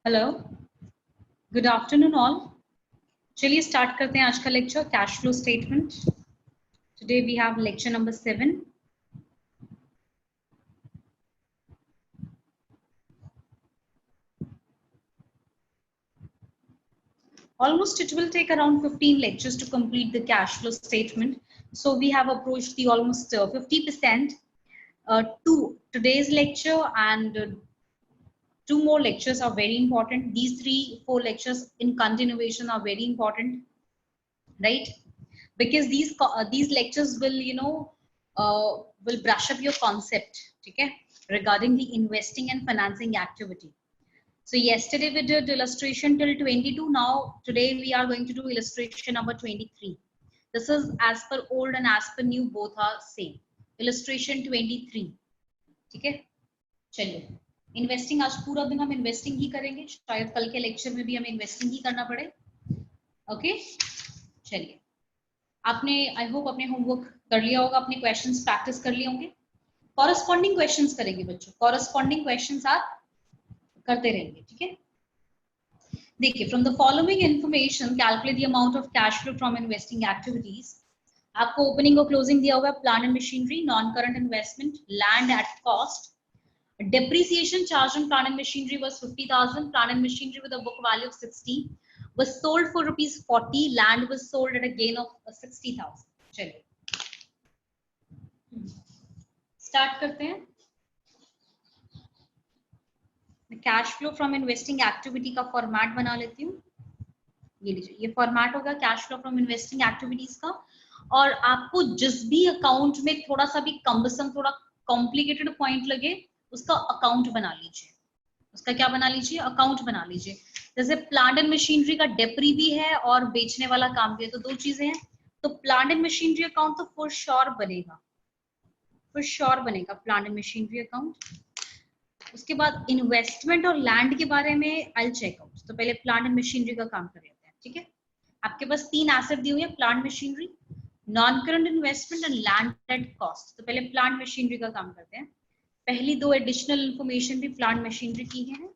Hello, good afternoon all. चलिए start करते हैं आज का lecture cash flow statement. Today we have lecture number 7। Almost it will take around 15 lectures to complete the cash flow statement. So we have approached the almost 50% to today's lecture, and two more lectures are very important. These 3-4 lectures in continuation are very important, right? Because these lectures will will brush up your concept, okay, regarding the investing and financing activity. So yesterday we did illustration till 22. Now today we are going to do illustration number 23. This is as per old and as per new, both are same. Illustration 23, ठीक है। चलिए, investing आज पूरा दिन हम investing ही करेंगे, शायद कल के लेक्चर में भी हमें इन्वेस्टिंग ही करना पड़े। ओके, चलिए, आपने आई होप अपने होमवर्क कर लिया होगा, अपने क्वेश्चंस प्रैक्टिस कर लिए होंगे। कॉरेस्पॉन्डिंग क्वेश्चंस करेंगे बच्चों, कॉरेस्पॉन्डिंग क्वेश्चंस आप करते रहेंगे, ठीक है। देखिए, from the following information calculate the amount of cash flow from investing activities. आपको ओपनिंग और क्लोजिंग दिया हुआ है, plant and machinery, non current investment, land at cost, depreciation charged on plant and machinery was 50,000. Plant and machinery with a book value of 60 was sold for rupees 40. Land was sold at a gain of 60,000. चलिए start करते हैं। Cash flow from investing activity का format बना लेती हूँ। ये लीजिए, ये फॉर्मेट होगा cash flow from investing activities का। और आपको जिस भी अकाउंट में थोड़ा सा भी कम्बसम, थोड़ा कॉम्प्लिकेटेड पॉइंट लगे, उसका अकाउंट बना लीजिए। उसका क्या बना लीजिए? अकाउंट बना लीजिए। जैसे प्लांट एंड मशीनरी का डेप्री भी है और बेचने वाला काम भी है, तो दो चीजें हैं। तो प्लांट एंड मशीनरी अकाउंट तो फॉर श्योर बनेगा, फॉर श्योर बनेगा प्लांट एंड मशीनरी अकाउंट। उसके बाद इन्वेस्टमेंट और लैंड के बारे में आई चेक आउट। तो पहले प्लांट एंड मशीनरी का काम कर लेते हैं, ठीक है। आपके पास 3 एसेट दी हुई है, plant machinery, non current investment and land at cost. तो पहले प्लांट मशीनरी का काम करते हैं। पहली 2 एडिशनल इंफॉर्मेशन भी प्लांट मशीनरी की है।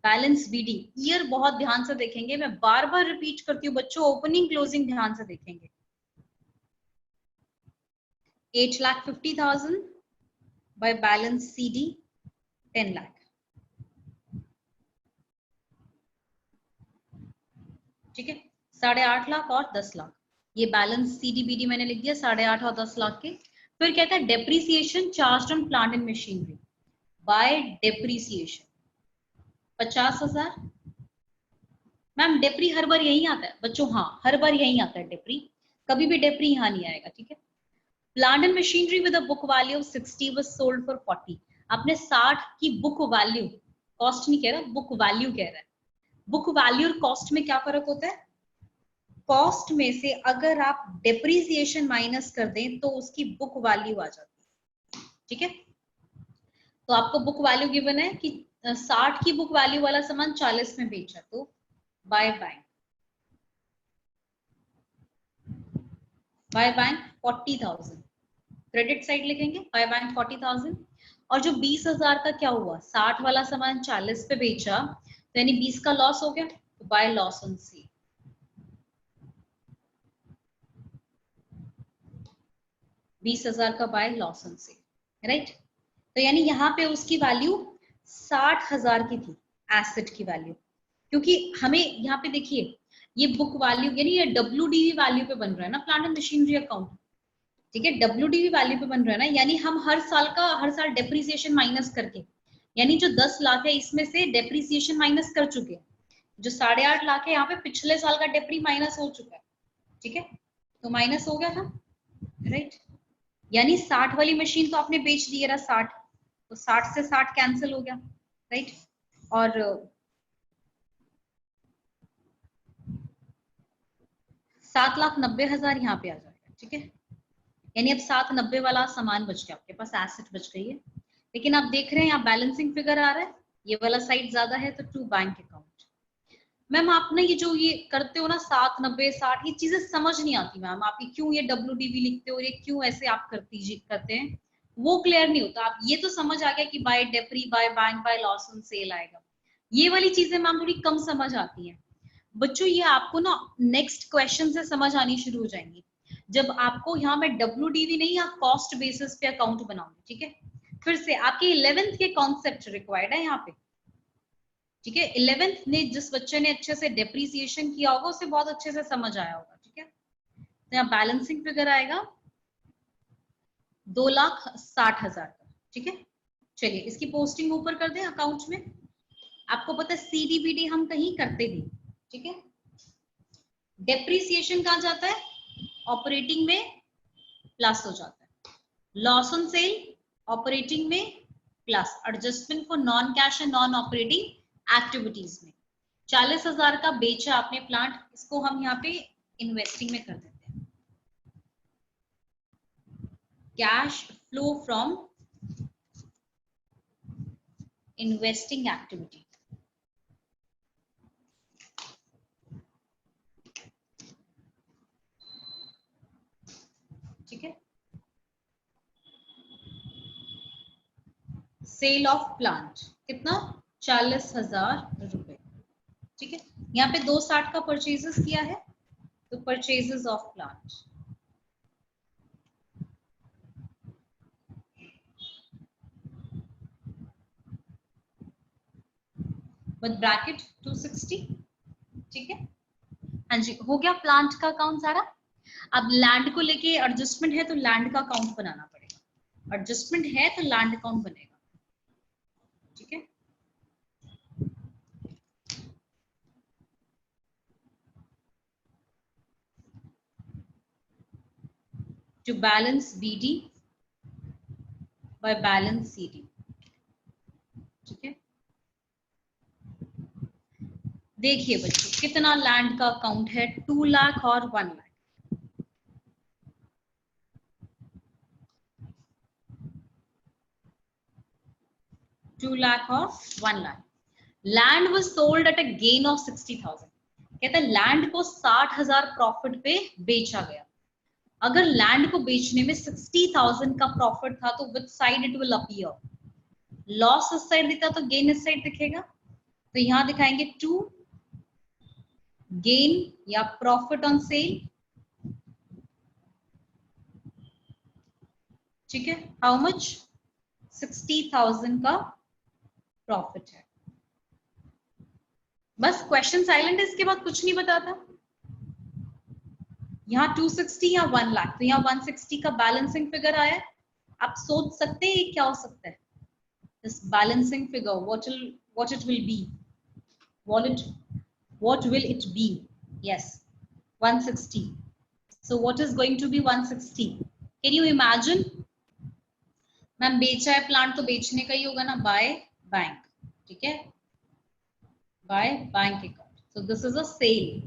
बैलेंस बीडी, ईयर बहुत ध्यान से देखेंगे, मैं बार बार रिपीट करती हूँ बच्चों, ओपनिंग क्लोजिंग ध्यान से देखेंगे। 8,50,000 बाय बैलेंस सीडी 10 लाख, ठीक है। 8.5 लाख और 10 लाख, ये बैलेंस सीडी बीडी मैंने लिख दिया 8.5 और 10 लाख के। फिर कहता है depreciation charge on plant and machinery by depreciation 50,000। Ma'am depre हर बार यही आता है बच्चों? हाँ, हर बार यही आता है डेप्री, कभी भी डेप्री यहाँ नहीं आएगा, ठीक है। Plant and machinery with a book value of 60 was sold for 40। आपने 60 की बुक वैल्यू, कॉस्ट नहीं कह रहा, बुक वैल्यू कह रहा है। बुक वैल्यू और कॉस्ट में क्या फर्क होता है? कॉस्ट में से अगर आप डेप्रीसिएशन माइनस कर दें तो उसकी बुक वैल्यू आ जाती है, ठीक है। तो आपको बुक वैल्यू गिवन है कि 60 की बुक वैल्यू वाला सामान 40 में बेचा, तो bye bank, by bank 40,000, credit side लिखेंगे, बाय बैंक 40,000। और जो 20,000 का क्या हुआ, 60 वाला सामान 40 पे बेचा, तो यानी 20 का लॉस हो गया, तो बाय लॉस ऑन सेल, 20,000 का bye loss on cell, right. तो यानी यहाँ पे उसकी वैल्यू 60,000 की थी, एसेट की वैल्यू। क्योंकि हमें यहाँ पे देखिए, ये बुक वैल्यू यानी ये WDV वैल्यू पे बन रहा है ना प्लांट एंड मशीनरी अकाउंट, ठीक है। WDV वैल्यू पे बन रहा है ना, यानी हम हर साल डेप्रीसिएशन माइनस करके, यानी जो 10 लाख है इसमें से डेप्रीसिएशन माइनस कर चुके हैं। जो 8.5 लाख है यहाँ पे पिछले साल का डेप्री माइनस हो चुका है, ठीक है। तो माइनस हो गया था, राइट। यानी 60 वाली मशीन तो आपने बेच दी है 60, तो 60 से 60 कैंसिल हो गया, राइट। और 7,90,000 यहाँ पे आ जाएगा, ठीक है। यानी अब 790 वाला सामान बच गया, आपके पास एसेट बच गई है। लेकिन आप देख रहे हैं यहाँ बैलेंसिंग फिगर आ रहा है, ये वाला साइड ज्यादा है, तो टू बैंक अकाउंट। मैम आप ना ये जो ये करते हो ना 7, 90, 60, ये चीजें समझ नहीं आती मैम, आप ये क्यों ये WDV लिखते हो, ये क्यों ऐसे आप करते हैं, वो क्लियर नहीं होता। आप ये तो समझ आ गया कि by depre, by bank, by loss on sale आएगा, ये वाली चीजें मैम थोड़ी कम समझ आती हैं बच्चों। ये आपको ना नेक्स्ट क्वेश्चन से समझ आनी शुरू हो जाएंगी जब आपको यहाँ मैं WDV नहीं या कॉस्ट बेसिस पे अकाउंट बनाऊंगी। ठीक है, फिर से आपके 11th के कॉन्सेप्ट रिक्वायर्ड है यहाँ पे। ठीक है, 11th ने जिस बच्चे ने अच्छे से डेप्रीसिएशन किया होगा उसे बहुत अच्छे से समझ आया होगा। ठीक है, तो यहाँ बैलेंसिंग फिगर आएगा 2,60,000 का। ठीक है, चलिए इसकी पोस्टिंग ऊपर कर दें अकाउंट में। आपको पता है CDBD हम कहीं करते भी। ठीक है, डेप्रीसिएशन कहाँ जाता है, ऑपरेटिंग में प्लस हो जाता है। लॉस ऑन सेल ऑपरेटिंग में plus, adjustment for non cash and non operating activities में 40,000 का बेचा आपने प्लांट, इसको हम यहाँ पे इन्वेस्टिंग में कर देते हैं। Cash flow from investing activity. ठीक है, सेल ऑफ प्लांट कितना, 40,000 रुपए। ठीक है, यहाँ पे 260 का परचेजेस किया है, तो purchases of plant with bracket 260। ठीक है, हाँ जी हो गया प्लांट का अकाउंट सारा। अब लैंड को लेके एडजस्टमेंट है तो लैंड का अकाउंट बनाना पड़ेगा, एडजस्टमेंट है तो लैंड अकाउंट बनेगा। ठीक है, to balance BD by balance CD। ठीक है, देखिए बच्चों कितना लैंड का अकाउंट है, 2 लाख और 1 लाख। टू लाख और 1 lakh. Land was sold at a gain of 60,000। कहता है लैंड को 60,000 प्रॉफिट पे बेचा गया। अगर लैंड को बेचने में 60,000 का प्रॉफिट था तो which side it will appear, loss इस साइड दिखता तो गेन इस साइड दिखेगा। तो यहां दिखाएंगे टू गेन या प्रॉफिट ऑन सेल। ठीक है, हाउ मच, 60,000 का प्रॉफिट है। बस क्वेश्चन साइलेंट है, इसके बाद कुछ नहीं बताता। यहाँ 260 या 1 लाख, तो यहाँ 160 का बैलेंसिंग फिगर आया। आप सोच सकते हैं क्या हो सकता है this balancing figure, what it will be, what will it be? Yes, 160. So what is going to be 160? Can you imagine? Ma'am बेचा है प्लांट तो बेचने का ही होगा ना, बाय बैंक। ठीक है, by bank account, so this is a sale,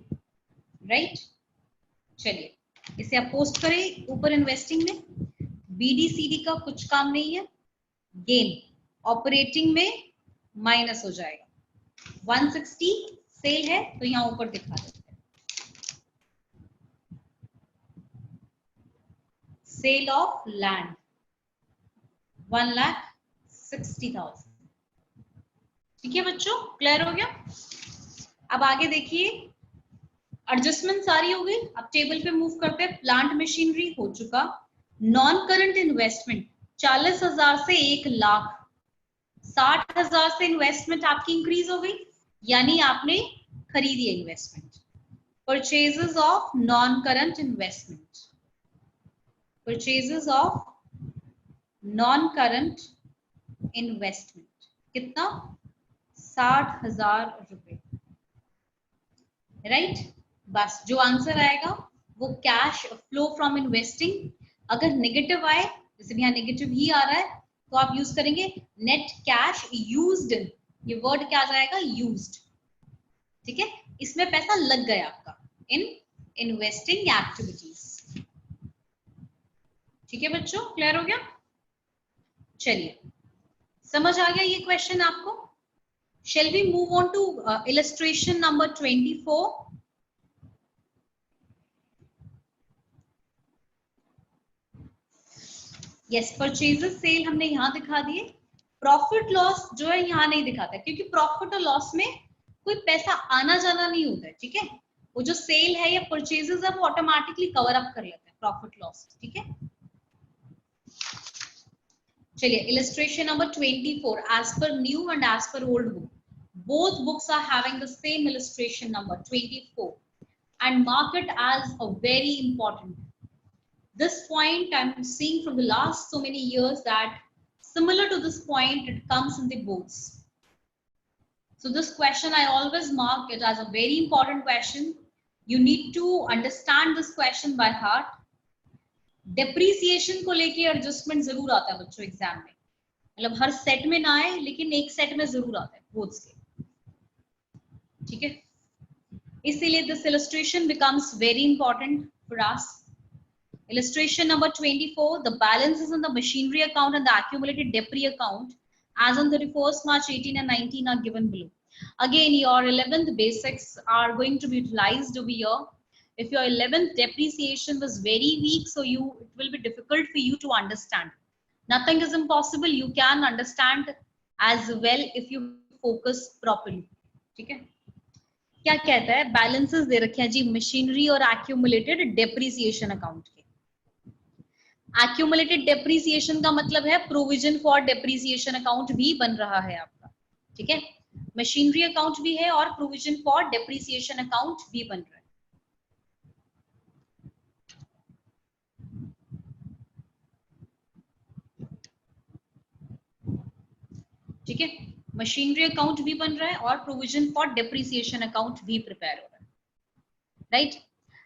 right. चलिए इसे आप पोस्ट करें ऊपर इन्वेस्टिंग में। BDCD का कुछ काम नहीं है, गेन ऑपरेटिंग में माइनस हो जाएगा। 160 सेल है तो यहां ऊपर दिखा देते हैं, सेल ऑफ लैंड 1,60,000। ठीक है बच्चों, क्लियर हो गया। अब आगे देखिए, एडजस्टमेंट सारी हो गई। अब टेबल पे मूव करते हैं। प्लांट मशीनरी हो चुका, नॉन करंट इन्वेस्टमेंट 40,000 से 1 लाख, 60,000 से इन्वेस्टमेंट आपकी इंक्रीज हो गई, यानी आपने खरीदी है investment. Purchases of non current investment, purchases of non current investment कितना, 60,000 रुपए, राइट। बस जो आंसर आएगा वो कैश फ्लो फ्रॉम इन्वेस्टिंग। अगर नेगेटिव आए, जैसे यहाँ नेगेटिव ही आ रहा है, तो आप यूज करेंगे नेट कैश यूज्ड। ये वर्ड क्या आ जाएगा, यूज्ड। ठीक है, इसमें पैसा लग गया आपका इन इन्वेस्टिंग एक्टिविटीज। ठीक है बच्चों, क्लियर हो गया। चलिए समझ आ गया ये क्वेश्चन आपको। Shall we move on to illustration number 24? Yes, purchases cell हमने यहां दिखा दिए। प्रॉफिट लॉस जो है यहाँ नहीं दिखाता है, क्योंकि प्रॉफिट और लॉस में कोई पैसा आना जाना नहीं होता है, ठीक है। वो जो सेल है या परचेजेस है वो ऑटोमेटिकली कवर अप कर लेता है प्रॉफिट लॉस, ठीक है। चलिए illustration number 24, as per new and as per old book, both books are having the same illustration number 24 and mark it as a very important. This point I'm seeing from the last so many years that similar to this point it comes in the books. So this question I always mark it as a very important question. You need to understand this question by heart. Depreciation को लेके adjustment जरूर आता है बच्चों exam में, मतलब हर set में ना आए लेकिन एक सेट में जरूर आता है बोर्ड्स के, ठीक है। इसीलिए this illustration becomes very important for us. Illustration number 24, the balances in the machinery account and the accumulated debris account as on 31st March 18 and 19 are given below. Again, your 11th basics are going to be utilized over here. If your 11th depreciation was very weak, so it will be difficult for you to understand. Nothing is impossible. You can understand as well if you focus properly. ठीक है? क्या कहता है? Balances दे रखे हैं जी machinery और accumulated depreciation account के। Accumulated depreciation का मतलब है provision for depreciation account भी बन रहा है आपका, ठीक है। Machinery account भी है और provision for depreciation account भी बन रहा है। ठीक है, मशीनरी अकाउंट भी बन रहा है और प्रोविजन फॉर डेप्रिसिएशन अकाउंट भी प्रिपेयर हो रहा है, राइट।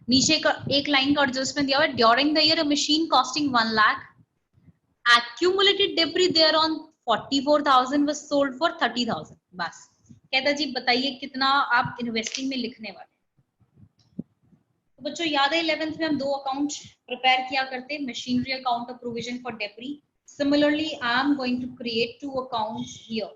नीचे का एक लाइन का एडजस्टमेंट दिया हुआ है, during the year a machine costing 1 lakh, accumulated debris thereon 44,000 was sold for 30,000। बस कहता जी बताइए कितना आप इन्वेस्टिंग में लिखने वाले। तो बच्चों याद है 11th में हम दो अकाउंट प्रिपेयर किया करते, मशीनरी अकाउंट और provision for debris. Similarly, I am going to create two accounts here.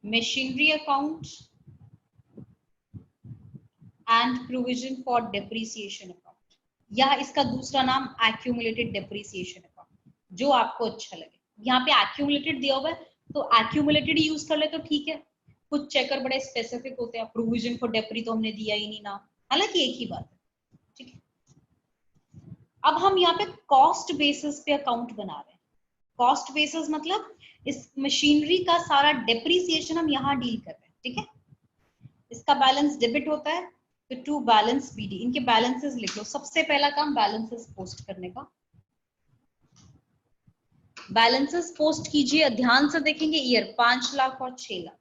Machinery account and provision for depreciation account, या इसका दूसरा नाम accumulated depreciation account, जो आपको अच्छा लगे। यहाँ पे accumulated दिया हुआ है तो accumulated यूज कर ले तो ठीक है, कुछ चेकर बड़े स्पेसिफिक होते हैं, प्रोविजन फॉर डेप्री तो हमने दिया ही नहीं ना, हालांकि एक ही बात है, ठीक है। अब हम यहाँ पे कॉस्ट बेसिस पे अकाउंट बना रहे हैं। कॉस्ट बेसिस मतलब इस मशीनरी का सारा डेप्रीसिएशन हम यहाँ डील कर रहे हैं, ठीक है। इसका बैलेंस डेबिट होता है तो टू बैलेंस बीडी, इनके बैलेंसेस लिख लो। सबसे पहला काम बैलेंसेस पोस्ट करने का। बैलेंसेस पोस्ट कीजिए, ध्यान से देखेंगे ईयर 5 लाख और 6 लाख।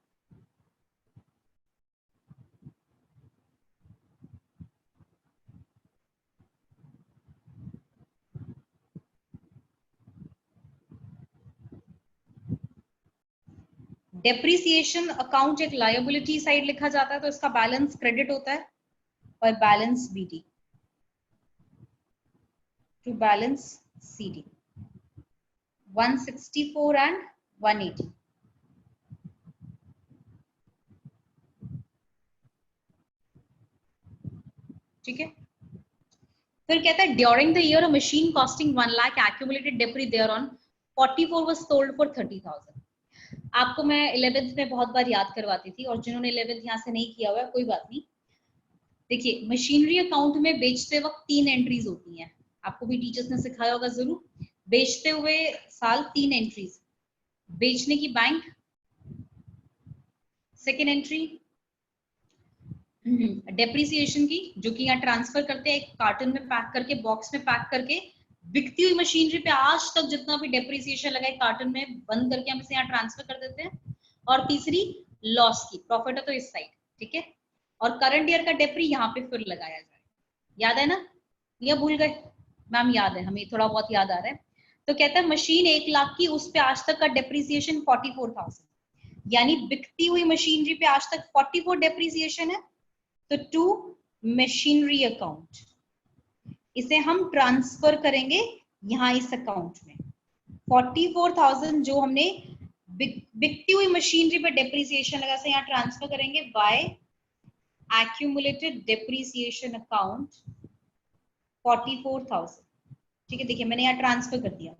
डेप्रीसिएशन अकाउंट एक लायबिलिटी साइड लिखा जाता है तो इसका बैलेंस क्रेडिट होता है और balance BD to balance CD 164 and 180। ठीक है, फिर कहता है during the year a machine costing 1 lakh accumulated depre thereon 44 was sold for 30,000। आपको मैं 11th में बहुत बार याद करवाती थी और जिन्होंने 11th यहाँ से नहीं किया हुआ है कोई बात नहीं। देखिए मशीनरी अकाउंट में बेचते वक्त 3 एंट्रीज होती हैं, आपको भी टीचर्स ने सिखाया होगा जरूर। बेचते हुए साल 3 एंट्रीज, बेचने की बैंक, सेकेंड एंट्री डेप्रिसिएशन की जो कि यहाँ ट्रांसफर करते हैं एक कार्टन में पैक करके, बॉक्स में पैक करके, बिकती हुई मशीनरी पे आज तक जितना भी डेप्रिसिएशन लगा है कार्टन में बंद करके हम इसे यहाँ ट्रांसफर कर देते हैं। और तीसरी लॉस की, प्रॉफिट है तो इस साइड, ठीक है। और करंट ईयर का डेप्री यहाँ पे फिर लगाया जाए, याद है ना या भूल गए? मैम याद है, हमें थोड़ा बहुत याद आ रहा है। तो कहता है मशीन 1 लाख की, उस पे आज तक का डेप्रिसिएशन 44,000, यानी बिकती हुई मशीनरी पे आज तक 44 डेप्रिसिएशन है। तो टू मशीनरी अकाउंट इसे हम ट्रांसफर करेंगे यहाँ इस अकाउंट में। 44,000 जो हमने बिकती हुई मशीनरी पे डेप्रिसिएशन लगा से यहाँ ट्रांसफर करेंगे बाय एक्यूमुलेटेड डेप्रिसिएशन अकाउंट 44,000। ठीक है, देखिए मैंने यहाँ ट्रांसफर कर दिया।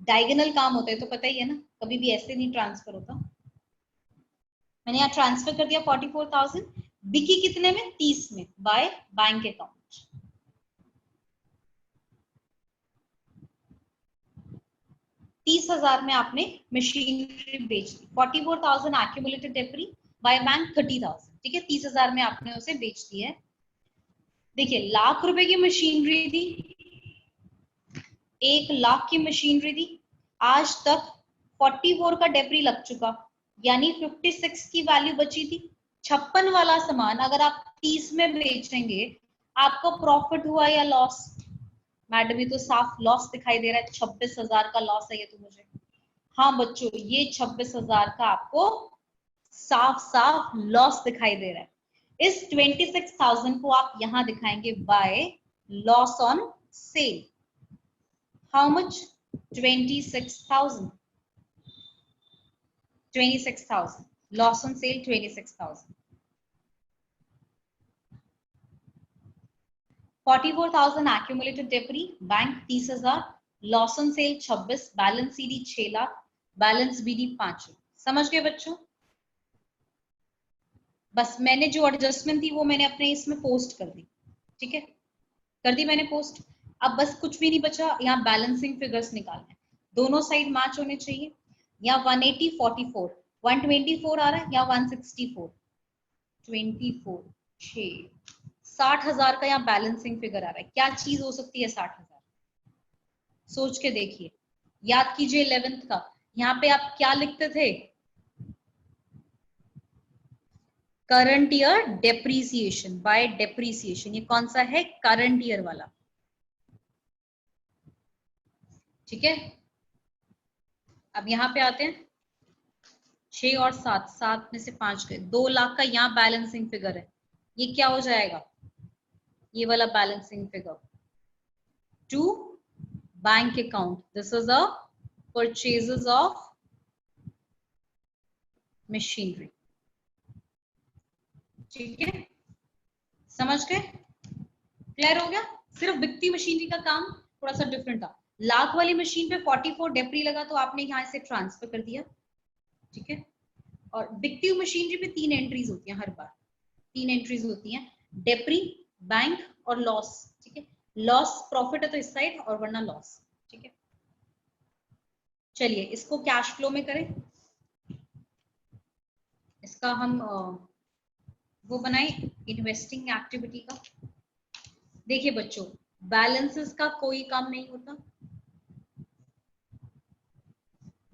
डायगोनल काम होता है तो पता ही है ना, कभी भी ऐसे नहीं ट्रांसफर होता। मैंने यहाँ ट्रांसफर कर दिया 44,000, बिकी कितने में, 30 में, बाय बैंक अकाउंट। 30,000 में आपने मशीनरी बेच दी। 44,000 एक्यूमुलेटेड डेप्री बाय बैंक 30,000। ठीक है, 30,000 में आपने उसे बेच दी है। देखिए लाख रुपए की मशीनरी थी, 1 लाख की मशीनरी थी, आज तक 44 का डेप्री लग चुका, यानी 56 की वैल्यू बची थी। 56 वाला सामान अगर आप 30 में बेचेंगे, आपको प्रॉफिट हुआ या लॉस? मैडम ये तो साफ लॉस दिखाई दे रहा है, 26,000 का लॉस है ये तो मुझे। हाँ बच्चों, ये 26,000 का आपको साफ साफ लॉस दिखाई दे रहा है। इस 26,000 को आप यहां दिखाएंगे by loss on sale. How much? 26,000। 26,000 loss on sale, 26,000। 44,000 accumulated debris, bank 30,000, loss on sale 26, balance CD 6 lakh, balance BD 5 lakh. समझ गए बच्चों? बस मैंने जो एडजस्टमेंट थी वो मैंने अपने इसमें पोस्ट कर दी। ठीक है, कर दी मैंने पोस्ट। अब बस कुछ भी नहीं बचा, यहाँ बैलेंसिंग फिगर्स निकालना है, दोनों साइड मैच होने चाहिए। यहाँ 180 44 124 आ रहा है, यहाँ 164 24 6 60,000 का यहाँ बैलेंसिंग फिगर आ रहा है। क्या चीज हो सकती है 60,000? सोच के देखिए, याद कीजिए 11th का, यहाँ पे आप क्या लिखते थे? Current year depreciation by depreciation. ये कौन सा है? करंट ईयर वाला। ठीक है, अब यहां पे आते हैं, 6 और 7, 7 में से 5 गए, 2 लाख का यहाँ बैलेंसिंग फिगर है। ये क्या हो जाएगा? ये वाला balancing figure to bank account. This is a purchases of machinery. ठीक है, समझ गए? क्लियर हो गया? सिर्फ बिकती मशीनरी का काम थोड़ा सा डिफरेंट था। लाख वाली मशीन पे 44 डेप्री लगा तो आपने यहाँ से ट्रांसफर कर दिया। ठीक है, और बिकती हुई मशीनरी पे 3 एंट्रीज होती हैं, हर बार 3 एंट्रीज होती हैं, डेप्री, बैंक और लॉस। ठीक है, लॉस प्रॉफिट है तो इस साइड और वरना लॉस। ठीक है, चलिए इसको कैश फ्लो में करें। इसका हम वो बनाए इन्वेस्टिंग एक्टिविटी का। देखिए बच्चों, बैलेंसेस का कोई काम नहीं होता,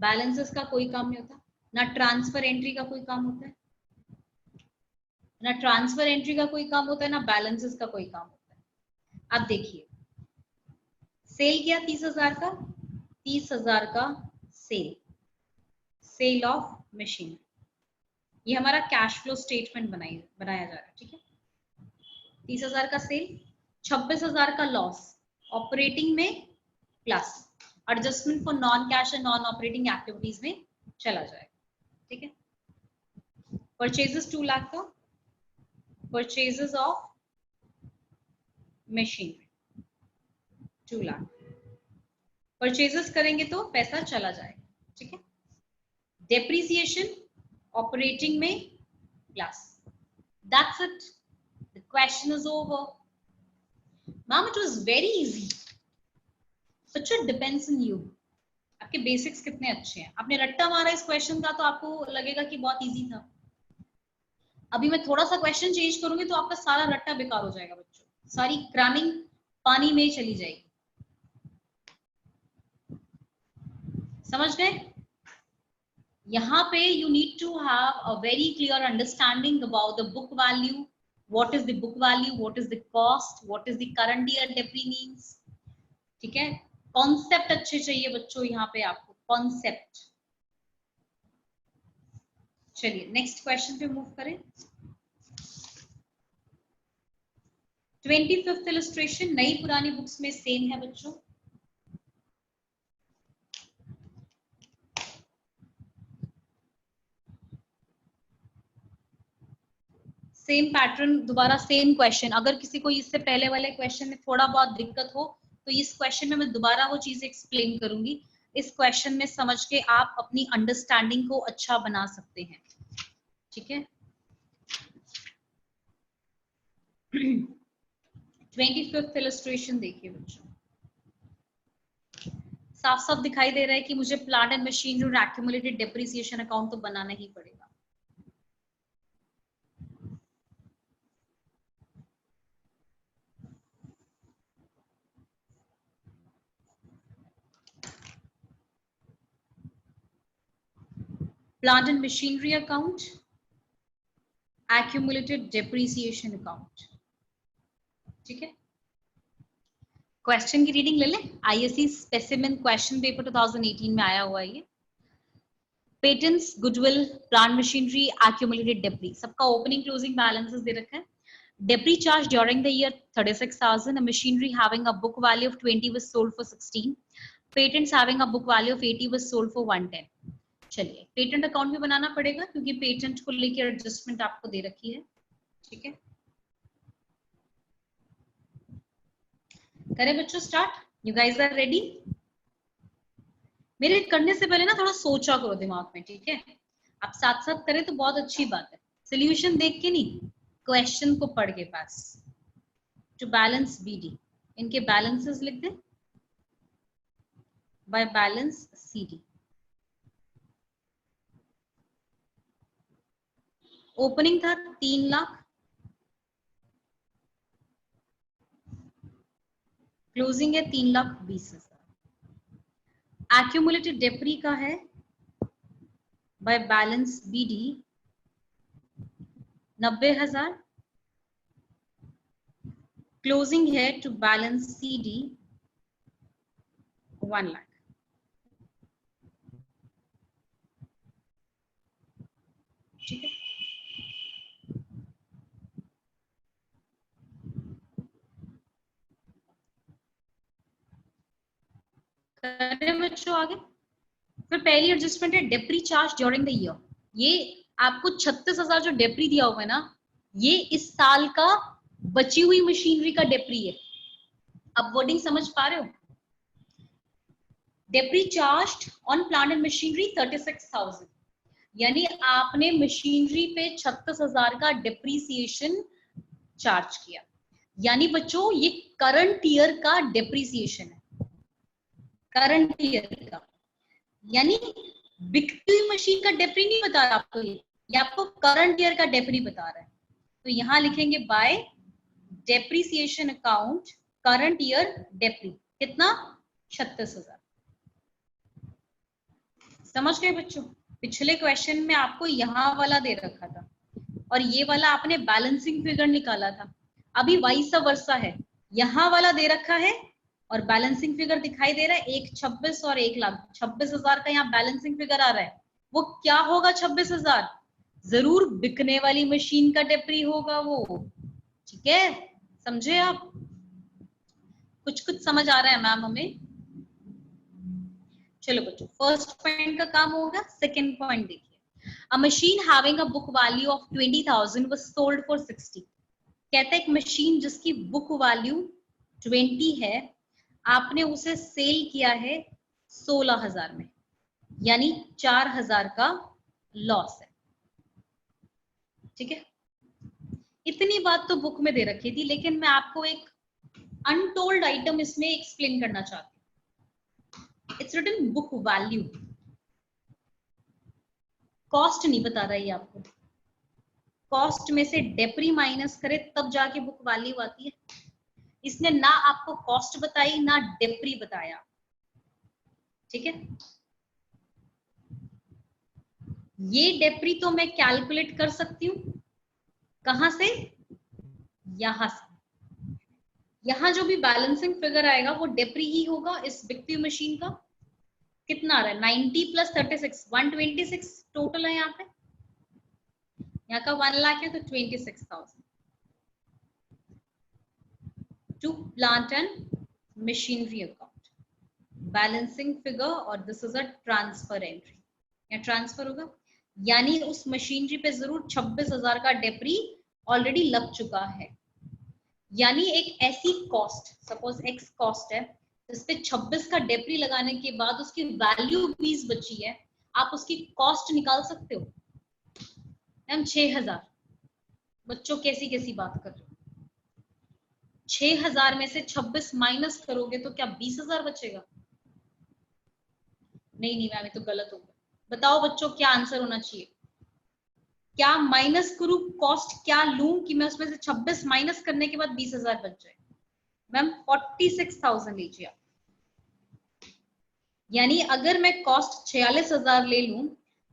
बैलेंसेस का कोई काम नहीं होता, ना ट्रांसफर एंट्री का कोई काम होता है, ना ट्रांसफर एंट्री का कोई काम होता है, ना बैलेंसेस का कोई काम होता है। अब देखिए, सेल किया 30,000 का, 30,000 का सेल, सेल ऑफ मशीन, ये हमारा कैश फ्लो स्टेटमेंट बनाया जा रहा है। ठीक है, 30,000 का सेल, 26,000 का लॉस, ऑपरेटिंग में plus, adjustment for non cash and non operating activities में चला जाएगा। ठीक है, परचेजेस 2 लाख का, purchases of machinery 2 lakh, purchases करेंगे तो पैसा चला जाएगा। ठीक है, डेप्रिसिएशन ऑपरेटिंग में plus, that's it, the question is over. Ma'am it was very easy, बच्चों डिपेंड्स ऑन यू, आपके बेसिक्स कितने अच्छे हैं। आपने रट्टा मारा इस क्वेश्चन का तो आपको लगेगा कि बहुत इजी था। अभी मैं थोड़ा सा क्वेश्चन चेंज करूंगी तो आपका सारा रट्टा बेकार हो जाएगा बच्चों, सारी क्रैमिंग पानी में चली जाएगी। समझ गए? यहाँ पे you need to have a very clear understanding about the book value. What is the book value? What is the cost? What is the current year debris means? ठीक है, कॉन्सेप्ट अच्छे चाहिए बच्चों यहाँ पे आपको, कॉन्सेप्ट। चलिए नेक्स्ट क्वेश्चन पे मूव करें। 25th इलस्ट्रेशन नई पुरानी बुक्स में सेम है बच्चों। सेम पैटर्न, दोबारा सेम क्वेश्चन। अगर किसी को इससे पहले वाले क्वेश्चन में थोड़ा बहुत दिक्कत हो तो इस क्वेश्चन में मैं दोबारा वो चीजें एक्सप्लेन करूंगी। इस क्वेश्चन में समझ के आप अपनी अंडरस्टैंडिंग को अच्छा बना सकते हैं, ठीक है। 25th इलस्ट्रेशन देखिए बच्चों, साफ साफ दिखाई दे रहा है कि मुझे प्लांट एंड मशीनरी और एक्यूमुलेटेड डेप्रिसिएशन अकाउंट तो बनाना ही पड़ेगा। Plant and machinery account, accumulated depreciation account, ठीक है। क्वेश्चन की रीडिंग ले लें। आईएससी स्पेसिमेन क्वेश्चन पेपर 2018 में आया हुआ है ये। Patents, goodwill, plant machinery, accumulated depre, सबका ओपनिंग क्लोजिंग बैलेंसेस दे रखा है। Depre charge during the year 36,000, a machinery having a book value of 20 was sold for 16, patents having a book value of 80 was sold for 110। चलिए patent account भी बनाना पड़ेगा क्योंकि patent को लेकर एडजस्टमेंट आपको दे रखी है, ठीक है। करें बच्चों start? You guys are ready? मेरे करने से पहले ना थोड़ा सोचा करो दिमाग में, ठीक है। आप साथ साथ करें तो बहुत अच्छी बात है, सोल्यूशन देख के नहीं, क्वेश्चन को पढ़ के पास। टू बैलेंस बीडी, इनके बैलेंसेस लिख दें, बाय बैलेंस सीडी। ओपनिंग था 3 लाख, क्लोजिंग है 3,20,000। एक्यूमुलेटेड डेप्री का है बाय बैलेंस बीडी 90,000, क्लोजिंग है टू बैलेंस सीडी 1 लाख, ठीक है। करें बच्चों आगे। फिर पहली एडजस्टमेंट है depre charge during the year. ये आपको 36,000 जो डेप्री दिया हुआ है ना, ये इस साल का बची हुई मशीनरी का डेप्री है। अब वर्डिंग समझ पा रहे हो? Depre charge on plant and machinery 36,000, यानी आपने मशीनरी पे 36,000 का डेप्रीसिएशन चार्ज किया। यानी बच्चों ये करंट ईयर का डेप्रीसिएशन है, करंट ईयर का। यानी बिकती हुई मशीन का डेप्री नहीं बता रहा आपको, ये आपको करंट ईयर का डेप्री बता रहा है। तो यहां लिखेंगे by depreciation account current year depre, कितना? 36,000। समझ गए बच्चों? पिछले क्वेश्चन में आपको यहाँ वाला दे रखा था और ये वाला आपने बैलेंसिंग फिगर निकाला था। अभी वाइस वर्सा है, यहाँ वाला दे रखा है और बैलेंसिंग फिगर दिखाई दे रहा है, एक 26 और 1 लाख। 26,000 का यहाँ बैलेंसिंग फिगर आ रहा है। वो क्या होगा 26,000? जरूर बिकने वाली मशीन का डेप्री होगा वो, ठीक है। समझे आप? कुछ कुछ समझ आ रहा है मैम हमें? चलो बच्चों, फर्स्ट पॉइंट का काम होगा। सेकंड पॉइंट देखिए, अ machine having a book value of 20,000 was sold for 60। कहता है एक मशीन जिसकी बुक वैल्यू 20 है, आपने उसे सेल किया है 16,000 में, यानी 4,000 का लॉस है, ठीक है। इतनी बात तो बुक में दे रखी थी, लेकिन मैं आपको एक अनटोल्ड आइटम इसमें एक्सप्लेन करना चाहती हूँ। It's written book value, cost नहीं बता रहा है आपको। कॉस्ट में से डेप्री माइनस करे तब जाके बुक वैल्यू आती है। इसने ना आपको कॉस्ट बताई ना डेप्री बताया, ठीक है। ये डेप्री तो मैं कैलकुलेट कर सकती हूं, कहां से? यहां से। यहां जो भी बैलेंसिंग फिगर आएगा वो डेप्री ही होगा इस बिकती मशीन का। कितना आ रहा है? 90 प्लस 36, 126 टोटल है यहाँ पे। यहाँ का 1 लाख है तो 26,000 to plant and machinery account, balancing figure, और this is a transfer entry. या ट्रांसफर होगा, यानी उस मशीनरी पे जरूर 26,000 का डेप्री ऑलरेडी लग चुका है। यानी एक ऐसी कॉस्ट, सपोज एक्स कॉस्ट है, जिस पे 26 का डेप्री लगाने के बाद उसकी वैल्यू 20 बची है, आप उसकी कॉस्ट निकाल सकते हो। मैम 6000, बच्चों कैसी कैसी बात कर रहे हो, 6000 में से 26 माइनस करोगे तो क्या 20,000 बचेगा? नहीं नहीं मैम, ये तो गलत होगा। बताओ बच्चों क्या आंसर होना चाहिए? क्या माइनस करूं, कॉस्ट क्या लूं कि मैं उसमें से 26 माइनस करने के बाद 20,000 बच जाए? मैम 46,000 लीजिए आप। यानी अगर मैं कॉस्ट 46,000 ले लूं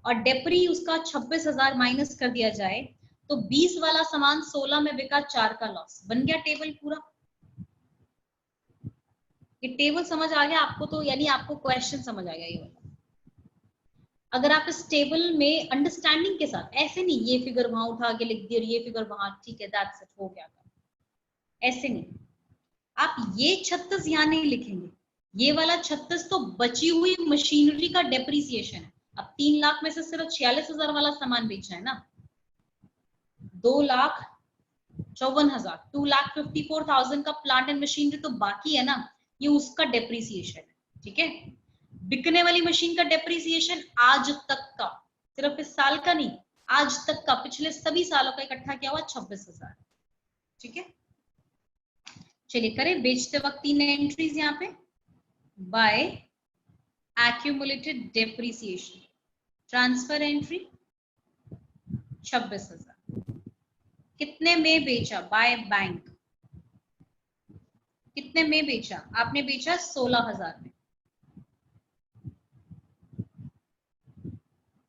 और डेप्री उसका 26,000 माइनस कर दिया जाए, तो 20 वाला सामान 16 में बिका, 4 का लॉस। बन गया टेबल पूरा। ये टेबल समझ आ गया आपको? तो यानी आपको क्वेश्चन समझ आ गया ये वाला। अगर आप इस टेबल में अंडरस्टैंडिंग के साथ, ऐसे नहीं ये फिगर वहां उठा के लिख दी और ये फिगर वहां, ठीक है दैट्स इट, हो गया था, ऐसे नहीं। आप ये 36 यहां नहीं लिखेंगे, ये वाला 36 तो बची हुई मशीनरी का डेप्रिसिएशन है। अब 3 लाख में से सिर्फ 46,000 वाला सामान बेचना है ना, 2,54,000, 2,54,000 का प्लांट एंड मशीनरी तो बाकी है ना, ये उसका डेप्रिसिएशन है। ठीक है, बिकने वाली मशीन का डेप्रिसिएशन आज तक का, सिर्फ इस साल का नहीं, आज तक का, पिछले सभी सालों का इकट्ठा किया हुआ 26,000। ठीक है, चलिए करें बेचते वक्त 3 एंट्रीज यहाँ पे। By accumulated depreciation, transfer entry 26,000। कितने में बेचा? By bank. कितने में बेचा? आपने बेचा 16,000 में।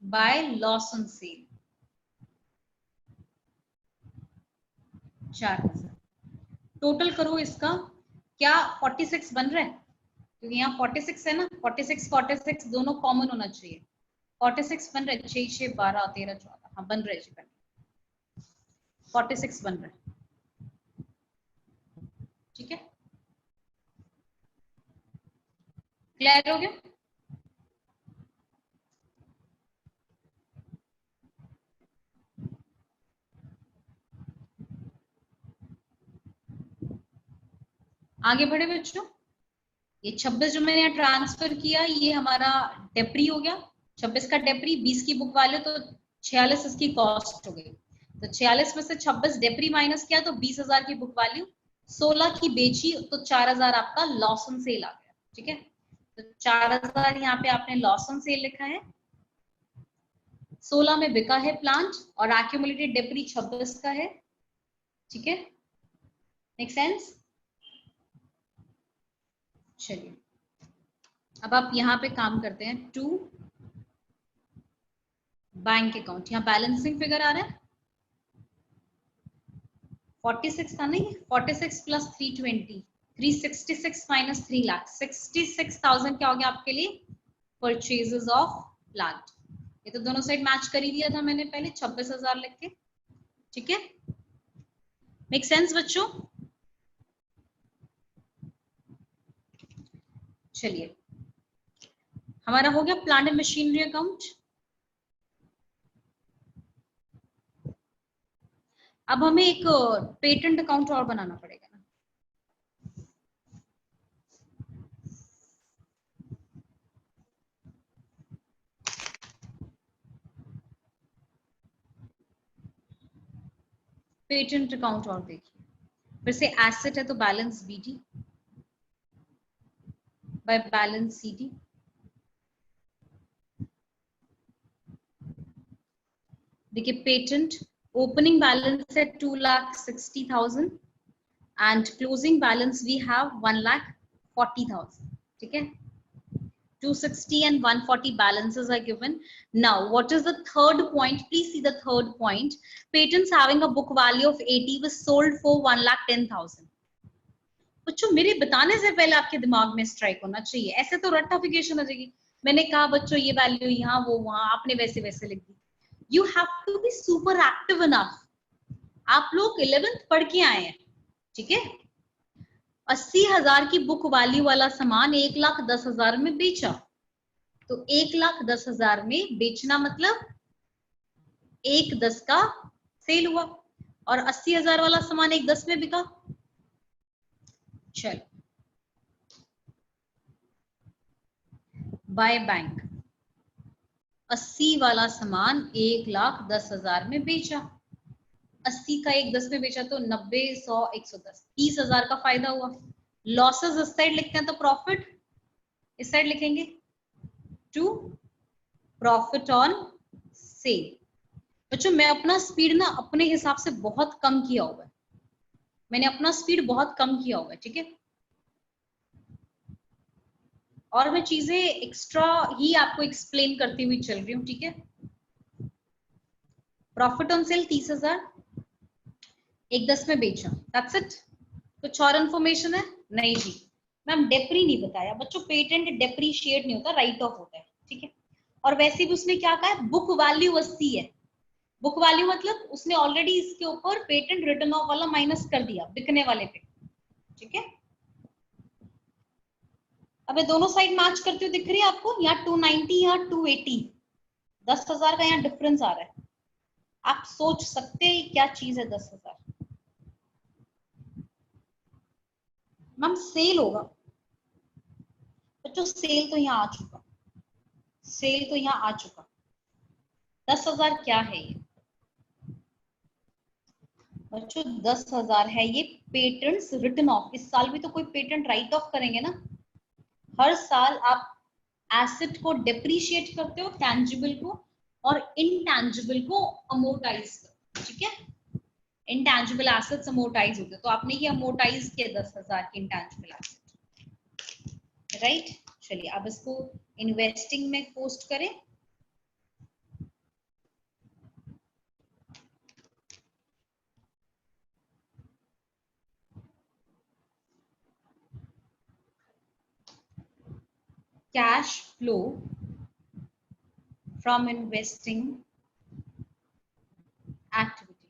By loss on sale 4,000। Total करो इसका, क्या 46 बन रहा है? क्योंकि यहाँ 46 है ना, 46 दोनों कॉमन होना चाहिए। 46 बन रहा है, 6 6 12 13 14, हाँ बन रहे हैं, 46 बन रहा है। ठीक है, क्लियर हो गया? आगे बढ़े बच्चों। ये 26 जो मैंने यहाँ ट्रांसफर किया, ये हमारा डेप्री हो गया। 26 का डेप्री, 20 की बुक वैल्यू, तो 46 इसकी कॉस्ट हो गई। तो 46 में से 26 डेप्री माइनस किया तो 20,000 की बुक वैल्यू, 16 की बेची तो 4,000 आपका लॉस ऑन सेल आ गया। ठीक है, तो 4,000 यहाँ पे आपने लॉस ऑन सेल लिखा है, 16 में बिका है प्लांट और एक्यूमुलेटेड डेप्री 26 का है। ठीक है, मेक सेंस? चलिए अब आप यहाँ पे काम करते हैं, टू बैंक अकाउंट। यहाँ बैलेंसिंग फिगर आ रहा है 46 था नहीं, 46 प्लस 320, 366 माइनस 3 लाख, 66,000 क्या हो गया आपके लिए? Purchases of plant. ये तो दोनों साइड मैच कर ही दिया था मैंने पहले, 26,000 लिख के। ठीक है, मेक सेंस बच्चों? चलिए हमारा हो गया प्लांट एंड मशीनरी अकाउंट। अब हमें एक पेटेंट अकाउंट और बनाना पड़ेगा ना। पेटेंट अकाउंट और देखिए, फिर से एसेट है तो balance BD by balance CD. देखिए पेटेंट ओपनिंग बैलेंस है 2,60,000 and closing balance we have 1,40,000। ठीक है, 260 and 140 balances are given. Now what is the third point? Please see the third point. Patents having a book value of 80 was sold for 1,10,000. बच्चों मेरे बताने से पहले आपके दिमाग में स्ट्राइक होना चाहिए, ऐसे तो रट्टाफिकेशन हो जाएगी। मैंने कहा बच्चों ये वैल्यू यहाँ, वो वहां, आपने वैसे वैसे लिख दी। You have to be super active enough. आप लोग 11th पढ़ के आए हैं, ठीक है? 80,000 की बुक वैल्यू वाला सामान 1,10,000 में बेचा, तो 1,10,000 में बेचना मतलब 1,10 का सेल हुआ। और 80,000 वाला सामान एक 10 में बिका। चलो बाय बैंक 80 वाला सामान 1,10,000 में बेचा। 80 का एक 10 में बेचा तो 90, 100, 110, 30,000 का फायदा हुआ। लॉसेस इस साइड लिखते हैं तो प्रॉफिट इस साइड लिखेंगे टू प्रॉफिट ऑन सेल। बच्चों मैं अपना स्पीड ना अपने हिसाब से बहुत कम किया हुआ है, मैंने अपना स्पीड बहुत कम किया हुआ है, ठीक है। और मैं चीजें एक्स्ट्रा ही आपको एक्सप्लेन करती हुई चल रही हूँ, ठीक है। प्रॉफिट ऑन सेल 30,000 एक 10 में बेचा, दैट्स इट। कुछ और इन्फॉर्मेशन है? नहीं जी मैम, डेप्री नहीं बताया बच्चों। पेटेंट डेप्रीशिएट नहीं होता, राइट ऑफ होता है, ठीक है। और वैसे भी उसने क्या कहा है, बुक वैल्यू 80 है। बुक वैल्यू मतलब उसने ऑलरेडी इसके ऊपर पेटेंट रिटर्न ऑफ वाला माइनस कर दिया बिकने वाले पे, ठीक है। अब ये दोनों साइड मैच करते हुए दिख रही है आपको, यहाँ 290 यहाँ 280, 10,000 का यहाँ डिफरेंस आ रहा है। आप सोच सकते हैं क्या चीज है 10,000। मैम सेल होगा बच्चों, सेल तो यहाँ आ चुका, सेल तो यहाँ आ चुका। 10,000 क्या है ये बच्चों? 10,000 है ये पेटेंट्स रिटन ऑफ। इस साल भी तो कोई पेटेंट राइट ऑफ करेंगे ना। हर साल आप एसेट को डेप्रीशिएट करते हो, टैंजिबल को, और इनटैंजिबल को अमोर्टाइज करते हो, ठीक है। इंटैंजिबल एसेट्स अमोर्टाइज होते हैं, तो आपने ये अमोर्टाइज किया 10,000 के इंटैंजिबल एसेट, राइट। चलिए अब इसको इन्वेस्टिंग में पोस्ट करें। Cash flow from investing activity.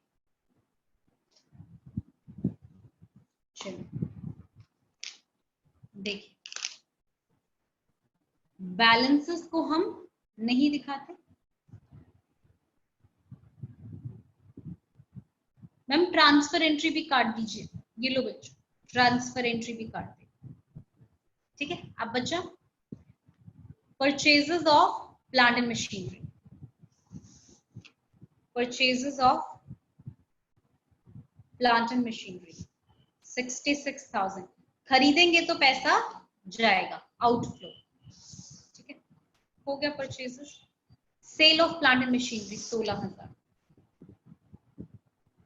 चलिए देखिए, बैलेंसेस को हम नहीं दिखाते मैम, ट्रांसफर एंट्री भी काट दीजिए। ये लो बच्चों, ट्रांसफर एंट्री भी काट दे, ठीक है। अब बच्चा purchases of plant and machinery, purchases of plant and machinery 66,000। खरीदेंगे तो पैसा जाएगा, आउटफ्लो, ठीक है। हो गया purchases. Sale of plant and machinery 16,000,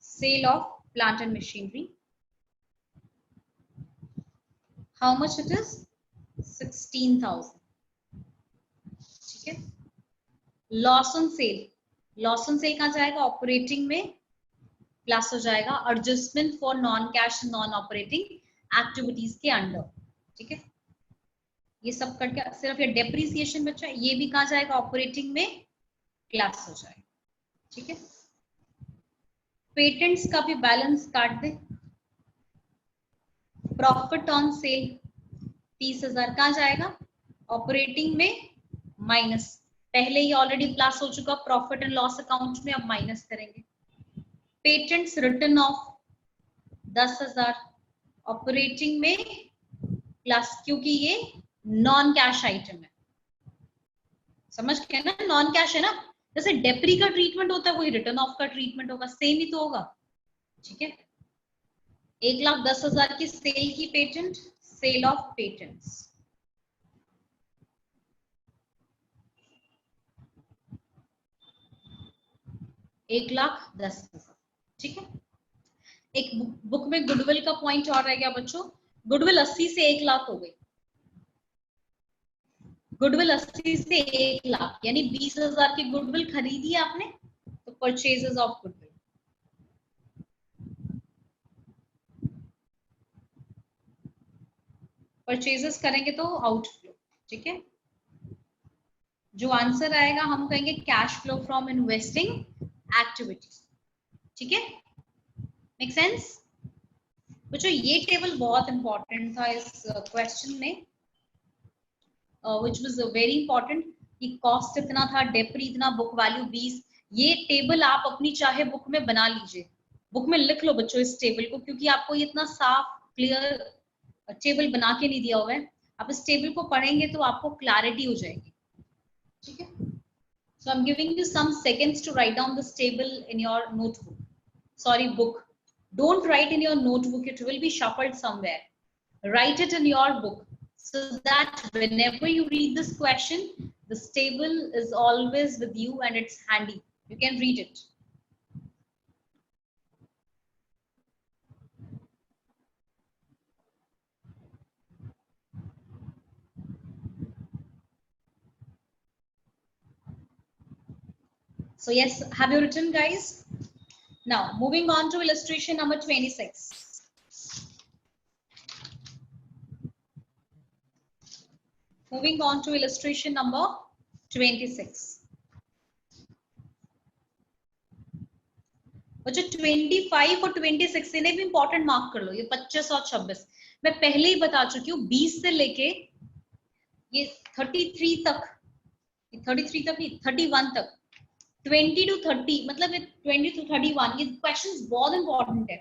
sale of plant and machinery, how much it is 16,000, ठीक है। Loss on sale, loss on sale कहां जाएगा? ऑपरेटिंग में प्लस हो जाएगा adjustment for non cash non operating activities के अंडर, ठीक है। ये सब करके सिर्फ ये डेप्रिसिएशन बचा, ये भी कहां जाएगा? ऑपरेटिंग में क्लास हो जाएगा, ठीक है। पेटेंट्स का भी बैलेंस काट दे। प्रॉफिट ऑन सेल 30,000 कहां जाएगा? ऑपरेटिंग में माइनस, पहले ही ऑलरेडी प्लस हो चुका प्रॉफिट एंड लॉस अकाउंट में, अब माइनस करेंगे। पेटेंट्स रिटर्न ऑफ 10,000 ऑपरेटिंग में प्लस, क्योंकि ये नॉन कैश आइटम है, समझ गए ना? नॉन कैश है ना, जैसे डेप्री का ट्रीटमेंट होता है वही रिटर्न ऑफ का ट्रीटमेंट होगा, सेम ही तो होगा, ठीक है। 1,10,000 की सेल की पेटेंट, सेल ऑफ पेटेंट्स, एक 1,10,000, ठीक है। एक बुक में गुडविल का पॉइंट और रह गया बच्चों, गुडविल 80 से 1,00,000 हो गई। गुडविल 80 से 1,00,000 यानी 20,000 की गुडविल खरीदी है आपने, तो परचेजेस ऑफ गुडविल, परचेजेस करेंगे तो आउटफ्लो, ठीक है। जो आंसर आएगा हम कहेंगे cash flow from investing activities, ठीक है। मेक सेंस बच्चों? ये टेबल बहुत इंपॉर्टेंट था इस क्वेश्चन में, व्हिच वाज वेरी इंपॉर्टेंट, कि कॉस्ट इतना था, डेप्री इतना, बुक वैल्यू 20। ये टेबल आप अपनी चाहे बुक में बना लीजिए, बुक में लिख लो बच्चों इस टेबल को, क्योंकि आपको ये इतना साफ क्लियर टेबल बना के नहीं दिया हुआ है। आप इस टेबल को पढ़ेंगे तो आपको क्लैरिटी हो जाएगी, ठीक है। So I'm giving you some seconds to write down this table in your notebook. Sorry, book. Don't write in your notebook. It will be shuffled somewhere. Write it in your book so that whenever you read this question, this table is always with you and it's handy. You can read it. So yes, have you written, guys? Now, moving on to illustration number 26. Moving on to illustration number 26. जो 25 और 26 इन्हें भी important mark कर लो, ये 25 और 26 मैं पहले ही बता चुकी हूँ। 20 से लेके ये 33 तक, 33 तक नहीं 31 तक, 20 to 30 मतलब 20 to 31 ये क्वेश्चंस बहुत इंपॉर्टेंट है।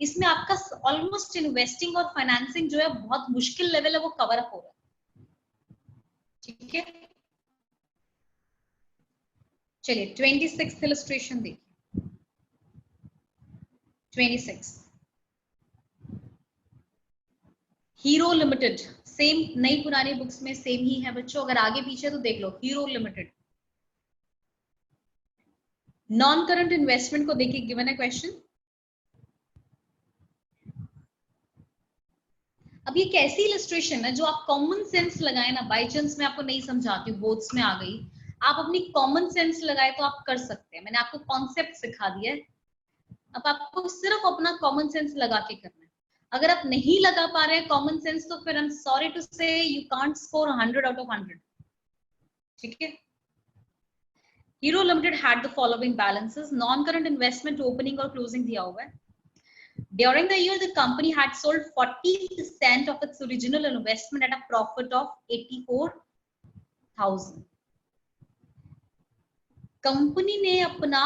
इसमें आपका ऑलमोस्ट इन्वेस्टिंग और फाइनेंसिंग जो है बहुत मुश्किल लेवल है वो कवर अप हो रहा है, ठीक है। चलिए 26 इलस्ट्रेशन देखिए। 26 हीरो लिमिटेड, सेम नई पुरानी बुक्स में सेम ही है बच्चों, अगर आगे पीछे तो देख लो। Hero limited non current investment को देखिए, गिवन है क्वेश्चन। अब ये कैसी इलस्ट्रेशन है जो आप कॉमन सेंस लगाए ना, बाई चांस मैं आपको नहीं समझाती हूँ, बोर्ड्स में आ गई, आप अपनी कॉमन सेंस लगाए तो आप कर सकते हैं। मैंने आपको कॉन्सेप्ट सिखा दिया है, अब आपको सिर्फ अपना कॉमन सेंस लगा के करना है। अगर आप नहीं लगा पा रहे हैं कॉमन सेंस तो फिर आई एम सॉरी टू से you can't score 100 out of 100, ठीक है। Hero limited had the following balances, non current investment opening और क्लोजिंग दिया हुआ है। During the year, the company had sold 40% of its original investment at a profit of 84,000. Company ने अपना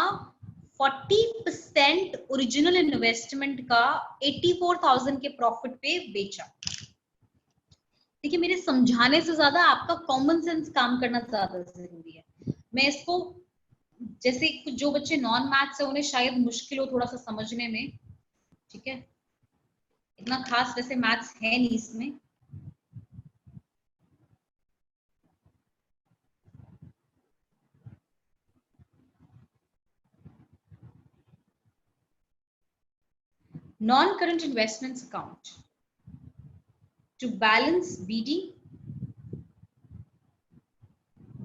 40% original investment का 84,000 के प्रॉफिट पे बेचा। देखिए मेरे समझाने से ज्यादा आपका कॉमन सेंस काम करना ज्यादा जरूरी है। मैं इसको जैसे जो बच्चे नॉन मैथ्स है उन्हें शायद मुश्किल हो थोड़ा सा समझने में, ठीक है। इतना खास वैसे मैथ्स है नहीं इसमें। Non-current investments account to balance BD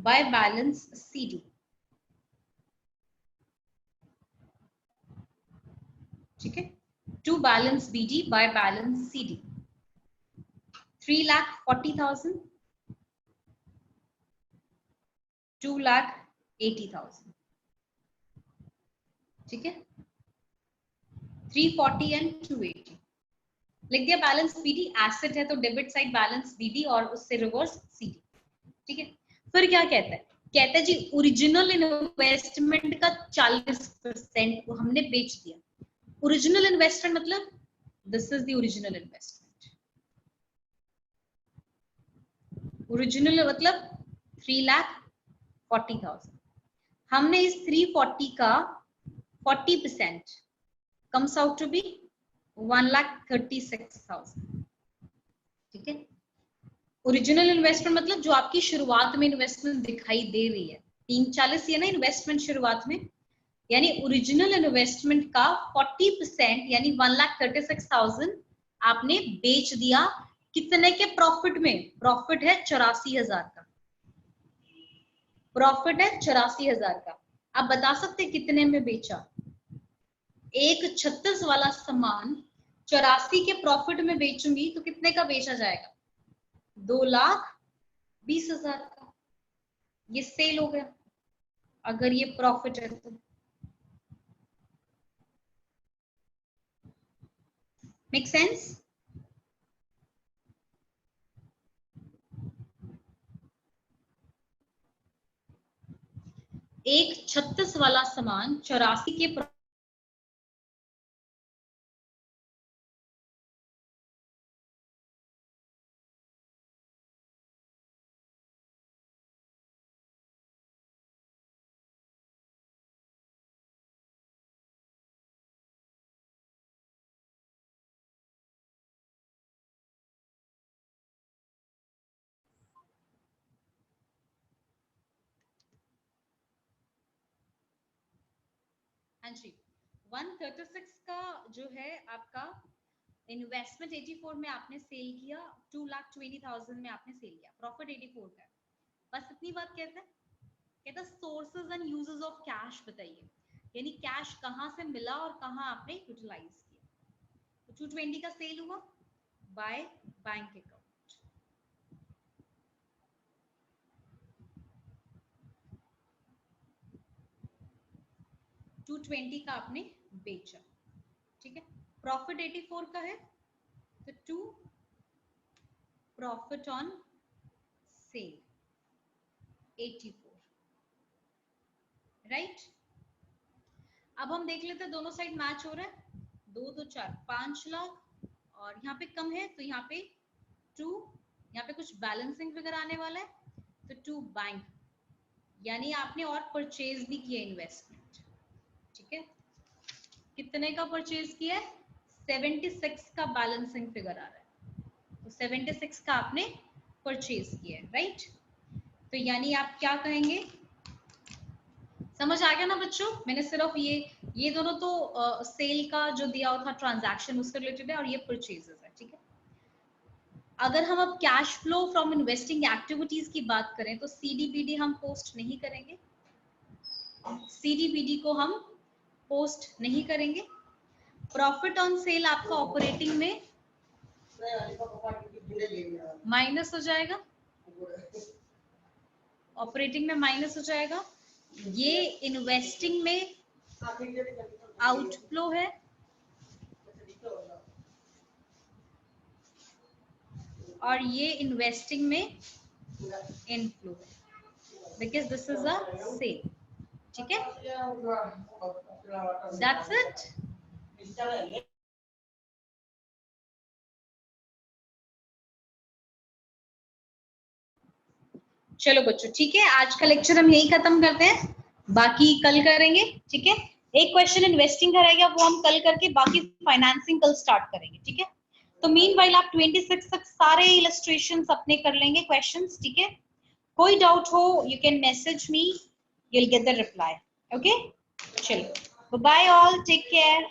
by balance CD, ठीक है। To balance BD by balance CD, 3,40,000, 2,80,000, ठीक है। 340 एंड 280 लिख दिया। बैलेंस बीडी एसेट है तो डेबिट साइड बैलेंस बीडी और उससे रिवर्स सीडी, ठीक है। फिर क्या कहता है, कहता है जी ओरिजिनल इन्वेस्टमेंट का 40% को हमने बेच दिया। ओरिजिनल इन्वेस्टमेंट मतलब this is the original investment. Original मतलब 3,40,000, हमने इस 340 का 40% comes out to be 1,36,000, ठीक है। ओरिजिनल इन्वेस्टमेंट मतलब जो आपकी शुरुआत में इन्वेस्टमेंट दिखाई दे रही है, 340 है ना इन्वेस्टमेंट शुरुआत में, यानी ओरिजिनल इन्वेस्टमेंट का 40% यानी 1,36,000 आपने बेच दिया। कितने के प्रॉफिट में? प्रॉफिट है 84,000 का, प्रॉफिट है 84,000 का। आप बता सकते कितने में बेचा? एक 36 वाला सामान 84 के प्रॉफिट में बेचूंगी तो कितने का बेचा जाएगा? 2,20,000 का। ये सेल हो गया अगर ये प्रॉफिट है तो। Make sense? एक 36 वाला सामान 84 के हाँ जी, 136 का जो है आपका इन्वेस्टमेंट 84 में आपने सेल किया, 2,20,000 में आपने सेल किया, प्रॉफिट 84 का। बस इतनी बात कहता sources and uses of cash बताइए, यानी कैश कहां से मिला और कहां आपने यूटिलाइज किया। तो 220 का सेल हुआ बाय बैंक अकाउंट, 220 का आपने बेचा, ठीक है। प्रॉफिट 84 का है, तो 2 प्रॉफिट ऑन सेल 84, राइट। अब हम देख लेते हैं दोनों साइड मैच हो रहा है, 2 2 4 5 लाख, और यहाँ पे कम है तो यहाँ पे 2, यहाँ पे कुछ बैलेंसिंग फिगर आने वाला है, तो 2 बैंक, यानी आपने और परचेज भी किया इन्वेस्टमेंट, ठीक है। कितने का परचेज किया है? 76 का बैलेंसिंग फिगर आ रहा है, तो 76 का आपने परचेज किया है, राइट। तो यानी आप क्या कहेंगे, समझ आ गया ना बच्चों? मैंने सिर्फ ये दोनों तो सेल का जो दिया हुआ था ट्रांजैक्शन उससे रिलेटेड है, और ये परचेजेस है, ठीक है। अगर हम अब cash flow from investing activities की बात करें तो सीडीपीडी हम पोस्ट नहीं करेंगे, सीडीपीडी को हम पोस्ट नहीं करेंगे। प्रॉफिट ऑन सेल आपका ऑपरेटिंग में माइनस हो जाएगा, ऑपरेटिंग में माइनस हो जाएगा। ये इन्वेस्टिंग में आउटफ्लो है, और ये इन्वेस्टिंग में इनफ्लो है, because this is a sale, ठीक है। That's it. चलो बच्चों, ठीक है, आज का लेक्चर हम यही खत्म करते हैं, बाकी कल करेंगे, ठीक है। एक क्वेश्चन इन्वेस्टिंग का रहेगा, वो हम कल करके बाकी फाइनेंसिंग कल स्टार्ट करेंगे, ठीक है। तो मीनवाइल आप 26 तक सारे इलस्ट्रेशंस अपने कर लेंगे क्वेश्चंस, ठीक है। कोई डाउट हो you can message me, you'll get the reply, okay। चलो, bye bye all, take care।